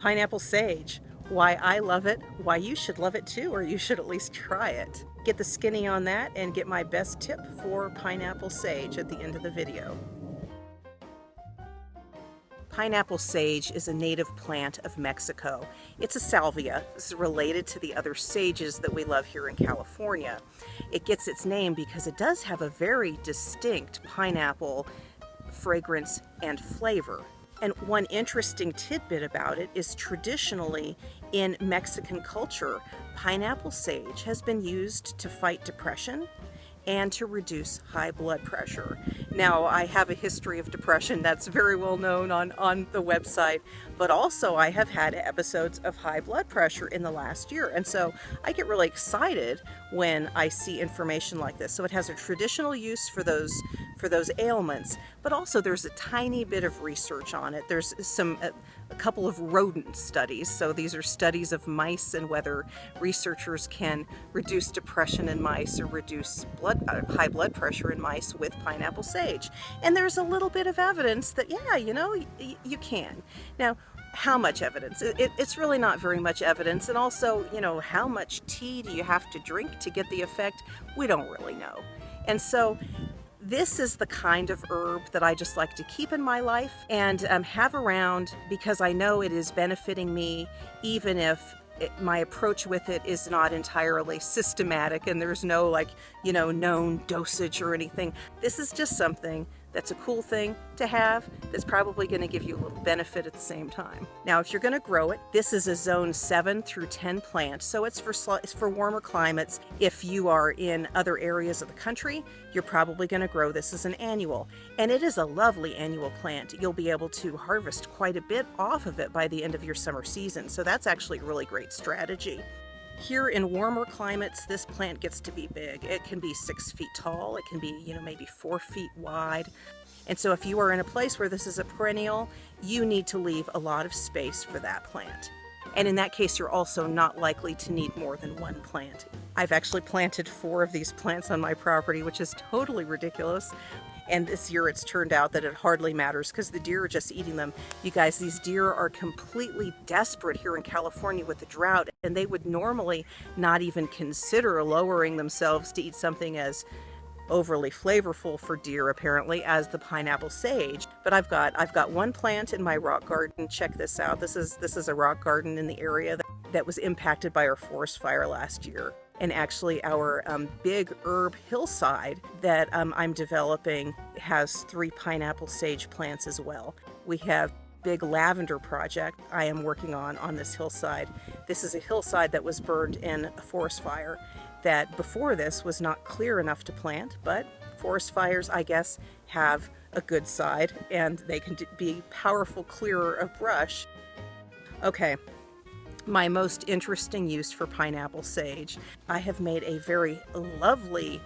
Pineapple sage. Why I love it, why you should love it too, or you should at least try it. Get the skinny on that and get my best tip for pineapple sage at the end of the video. Pineapple sage is a native plant of Mexico. It's a salvia. It's related to the other sages that we love here in California. It gets its name because it does have a very distinct pineapple fragrance and flavor. And one interesting tidbit about it is traditionally in Mexican culture, pineapple sage has been used to fight depression and to reduce high blood pressure. Now, I have a history of depression that's very well known on the website, but also I have had episodes of high blood pressure in the last year, and so I get really excited when I see information like this. So it has a traditional use for those ailments, but also there's a tiny bit of research on it. There's a couple of rodent studies. So these are studies of mice and whether researchers can reduce depression in mice or reduce high blood pressure in mice with pineapple sage. And there's a little bit of evidence that, yeah, you can. Now, how much evidence? It's really not very much evidence. And also, how much tea do you have to drink to get the effect? We don't really know. And so this is the kind of herb that I just like to keep in my life and have around because I know it is benefiting me, even if my approach with it is not entirely systematic and there's no known dosage or anything. This is just something that's a cool thing to have that's probably going to give you a little benefit at the same time. Now, if you're going to grow it, this is a zone 7 through 10 plant, so it's for warmer climates. If you are in other areas of the country, you're probably going to grow this as an annual, and it is a lovely annual plant. You'll be able to harvest quite a bit off of it by the end of your summer season, so that's actually a really great strategy. Here in warmer climates, this plant gets to be big. It can be 6 feet tall. It can be, maybe 4 feet wide. And so if you are in a place where this is a perennial, you need to leave a lot of space for that plant. And in that case, you're also not likely to need more than one plant. I've actually planted 4 of these plants on my property, which is totally ridiculous. And this year it's turned out that it hardly matters because the deer are just eating them. You guys, these deer are completely desperate here in California with the drought, and they would normally not even consider lowering themselves to eat something as overly flavorful for deer, apparently, as the pineapple sage. But I've got one plant in my rock garden. Check this out. This is a rock garden in the area that was impacted by our forest fire last year. And actually our big herb hillside that I'm developing has 3 pineapple sage plants as well. We have big lavender project I am working on this hillside. This is a hillside that was burned in a forest fire that before this was not clear enough to plant, but forest fires, I guess, have a good side and they can be powerful clearer of brush. Okay. My most interesting use for pineapple sage. I have made a very lovely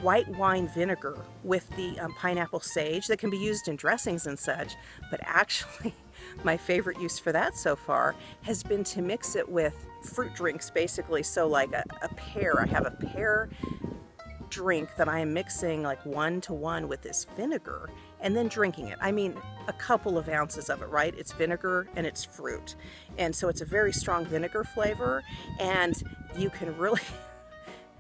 white wine vinegar with the pineapple sage that can be used in dressings and such, but actually my favorite use for that so far has been to mix it with fruit drinks, basically. So like a pear. I have a pear drink that I am mixing like 1-to-1 with this vinegar and then drinking it. I mean, a couple of ounces of it, right? It's vinegar and it's fruit. And so it's a very strong vinegar flavor, and you can really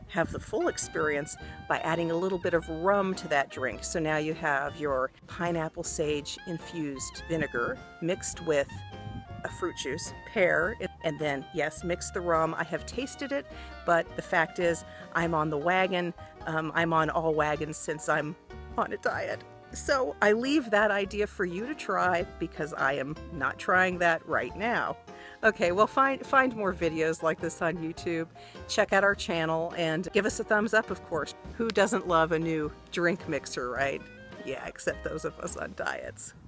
have the full experience by adding a little bit of rum to that drink. So now you have your pineapple sage infused vinegar mixed with a fruit juice, pear, and then, yes, mix the rum. I have tasted it, but the fact is I'm on the wagon. I'm on all wagons since I'm on a diet. So I leave that idea for you to try because I am not trying that right now. Okay, well, find more videos like this on YouTube. Check out our channel and give us a thumbs up, of course. Who doesn't love a new drink mixer, right? Yeah, except those of us on diets.